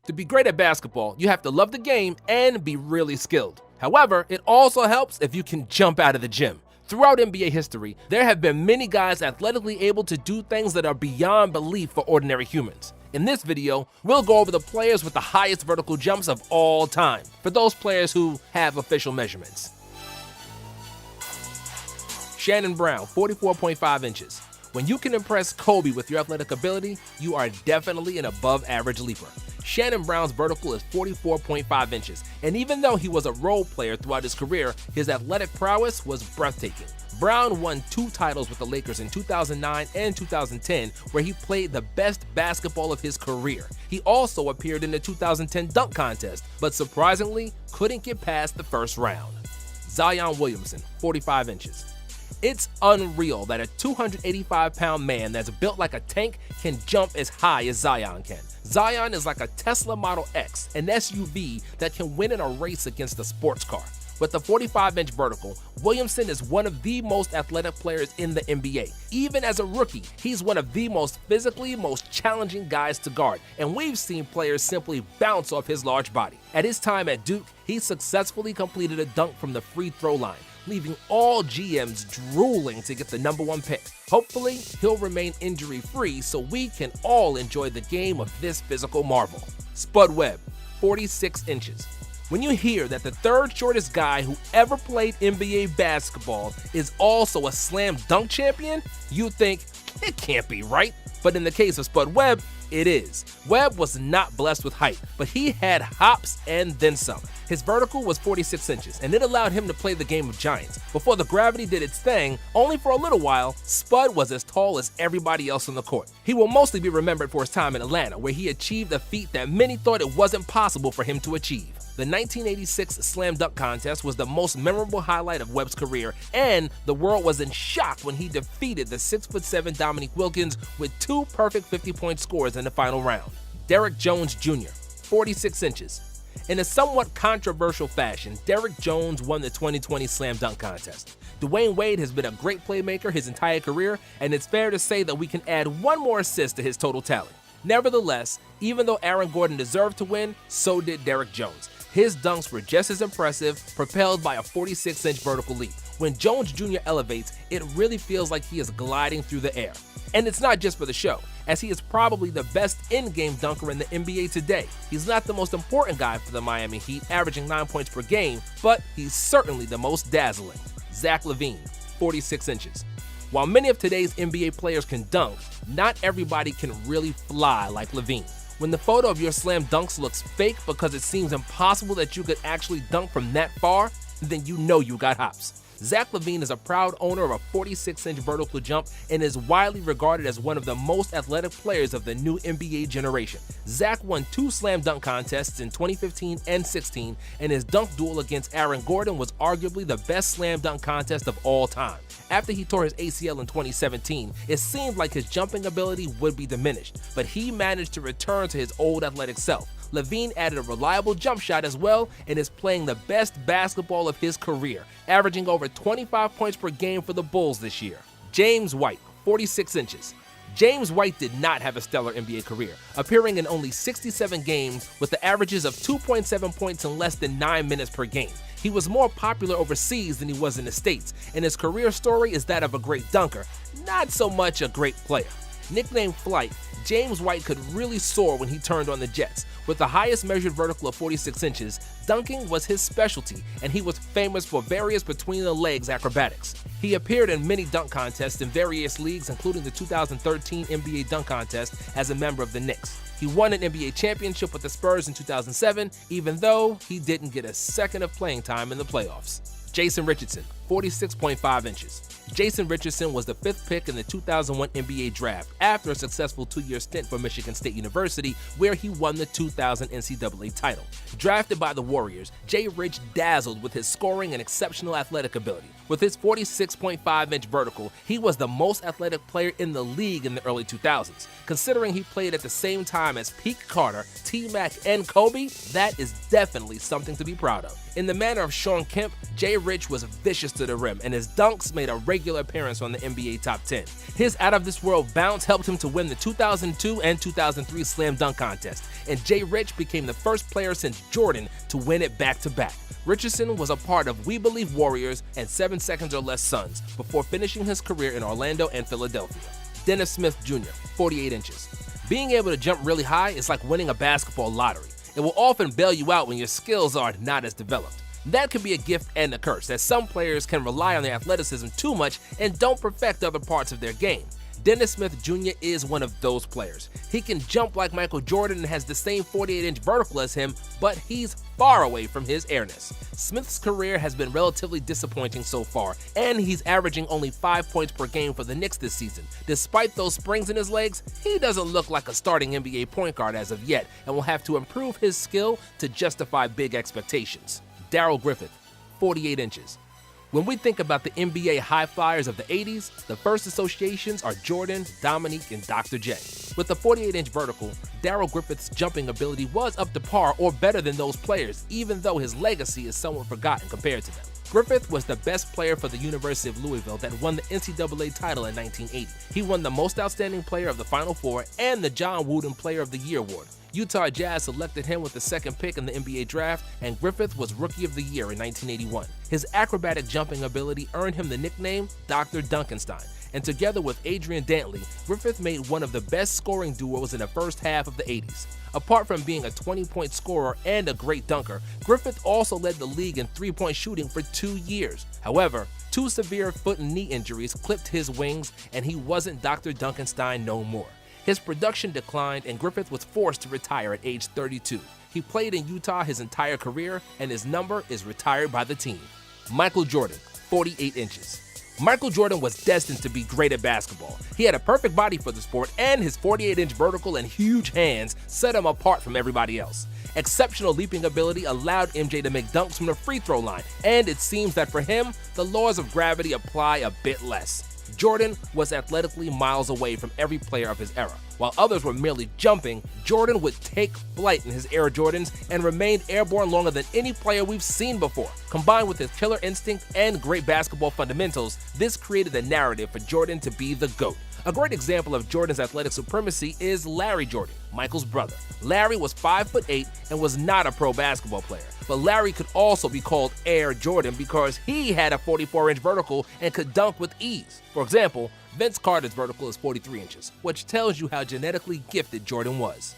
To be great at basketball, you have to love the game and be really skilled. However, it also helps if you can jump out of the gym. Throughout NBA history, there have been many guys athletically able to do things that are beyond belief for ordinary humans. In this video, we'll go over the players with the highest vertical jumps of all time, for those players who have official measurements. Shannon Brown, 44.5 inches. When you can impress Kobe with your athletic ability, you are definitely an above-average leaper. Shannon Brown's vertical is 44.5 inches, and even though he was a role player throughout his career, his athletic prowess was breathtaking. Brown won 2 titles with the Lakers in 2009 and 2010, where he played the best basketball of his career. He also appeared in the 2010 dunk contest, but surprisingly couldn't get past the first round. Zion Williamson, 45 inches. It's unreal that a 285-pound man that's built like a tank can jump as high as Zion can. Zion is like a Tesla Model X, an SUV that can win in a race against a sports car. With the 45-inch vertical, Williamson is one of the most athletic players in the NBA. Even as a rookie, he's one of the most challenging guys to guard, and we've seen players simply bounce off his large body. At his time at Duke, he successfully completed a dunk from the free throw line, leaving all GMs drooling to get the #1 pick. Hopefully, he'll remain injury-free so we can all enjoy the game of this physical marvel. Spud Webb, 46 inches. When you hear that the third shortest guy who ever played NBA basketball is also a slam dunk champion, you think, it can't be right. But in the case of Spud Webb, it is. Webb was not blessed with height, but he had hops and then some. His vertical was 46 inches, and it allowed him to play the game of giants. Before the gravity did its thing, only for a little while, Spud was as tall as everybody else on the court. He will mostly be remembered for his time in Atlanta, where he achieved a feat that many thought it wasn't possible for him to achieve. The 1986 Slam Dunk Contest was the most memorable highlight of Webb's career, and the world was in shock when he defeated the 6'7" Dominique Wilkins with 2 perfect 50-point scores in the final round. Derrick Jones Jr., 46 inches. In a somewhat controversial fashion, Derrick Jones won the 2020 Slam Dunk Contest. Dwayne Wade has been a great playmaker his entire career, and it's fair to say that we can add 1 more assist to his total tally. Nevertheless, even though Aaron Gordon deserved to win, so did Derrick Jones. His dunks were just as impressive, propelled by a 46-inch vertical leap. When Jones Jr. elevates, it really feels like he is gliding through the air. And it's not just for the show, as he is probably the best in-game dunker in the NBA today. He's not the most important guy for the Miami Heat, averaging 9 points per game, but he's certainly the most dazzling. Zach LaVine, 46 inches. While many of today's NBA players can dunk, not everybody can really fly like LaVine. When the photo of your slam dunks looks fake because it seems impossible that you could actually dunk from that far, then you know you got hops. Zach LaVine is a proud owner of a 46-inch vertical jump and is widely regarded as one of the most athletic players of the new NBA generation. Zach won 2 slam dunk contests in 2015 and 16, and his dunk duel against Aaron Gordon was arguably the best slam dunk contest of all time. After he tore his ACL in 2017, it seemed like his jumping ability would be diminished, but he managed to return to his old athletic self. LaVine added a reliable jump shot as well and is playing the best basketball of his career, averaging over 25 points per game for the Bulls this year. James White, 46 inches. James White did not have a stellar NBA career, appearing in only 67 games with the averages of 2.7 points in less than 9 minutes per game. He was more popular overseas than he was in the States, and his career story is that of a great dunker, not so much a great player. Nicknamed Flight, James White could really soar when he turned on the Jets. With the highest measured vertical of 46 inches, dunking was his specialty, and he was famous for various between-the-legs acrobatics. He appeared in many dunk contests in various leagues, including the 2013 NBA Dunk Contest as a member of the Knicks. He won an NBA championship with the Spurs in 2007, even though he didn't get a second of playing time in the playoffs. Jason Richardson, 46.5 inches. Jason Richardson was the 5th pick in the 2001 NBA Draft after a successful 2-year stint for Michigan State University, where he won the 2000 NCAA title. Drafted by the Warriors, Jay Rich dazzled with his scoring and exceptional athletic ability. With his 46.5-inch vertical, he was the most athletic player in the league in the early 2000s. Considering he played at the same time as peak Carter, T-Mac, and Kobe, that is definitely something to be proud of. In the manner of Shawn Kemp, Jay Rich was vicious to to the rim, and his dunks made a regular appearance on the NBA Top 10. His out-of-this-world bounce helped him to win the 2002 and 2003 Slam Dunk Contest, and Jay Rich became the first player since Jordan to win it back-to-back. Richardson was a part of We Believe Warriors and 7 Seconds or Less Suns before finishing his career in Orlando and Philadelphia. Dennis Smith Jr., 48 inches. Being able to jump really high is like winning a basketball lottery. It will often bail you out when your skills are not as developed. That can be a gift and a curse, as some players can rely on their athleticism too much and don't perfect other parts of their game. Dennis Smith Jr. is one of those players. He can jump like Michael Jordan and has the same 48-inch vertical as him, but he's far away from his airness. Smith's career has been relatively disappointing so far, and he's averaging only 5 points per game for the Knicks this season. Despite those springs in his legs, he doesn't look like a starting NBA point guard as of yet, and will have to improve his skill to justify big expectations. Darrell Griffith, 48 inches. When we think about the NBA high flyers of the 80s, the first associations are Jordan, Dominique, and Dr. J. With the 48-inch vertical, Darrell Griffith's jumping ability was up to par or better than those players, even though his legacy is somewhat forgotten compared to them. Griffith was the best player for the University of Louisville that won the NCAA title in 1980. He won the Most Outstanding Player of the Final Four and the John Wooden Player of the Year award. Utah Jazz selected him with the second pick in the NBA draft, and Griffith was Rookie of the Year in 1981. His acrobatic jumping ability earned him the nickname Dr. Dunkenstein, and together with Adrian Dantley, Griffith made one of the best scoring duos in the first half of the 80s. Apart from being a 20-point scorer and a great dunker, Griffith also led the league in three-point shooting for 2 years. However, 2 severe foot and knee injuries clipped his wings, and he wasn't Dr. Dunkenstein no more. His production declined, and Griffith was forced to retire at age 32. He played in Utah his entire career, and his number is retired by the team. Michael Jordan, 48 inches. Michael Jordan was destined to be great at basketball. He had a perfect body for the sport, and his 48-inch vertical and huge hands set him apart from everybody else. Exceptional leaping ability allowed MJ to make dunks from the free throw line, and it seems that for him, the laws of gravity apply a bit less. Jordan was athletically miles away from every player of his era. While others were merely jumping, Jordan would take flight in his Air Jordans and remained airborne longer than any player we've seen before. Combined with his killer instinct and great basketball fundamentals, this created the narrative for Jordan to be the GOAT. A great example of Jordan's athletic supremacy is Larry Jordan, Michael's brother. Larry was 5'8" and was not a pro basketball player, but Larry could also be called Air Jordan because he had a 44-inch vertical and could dunk with ease. For example, Vince Carter's vertical is 43 inches, which tells you how genetically gifted Jordan was.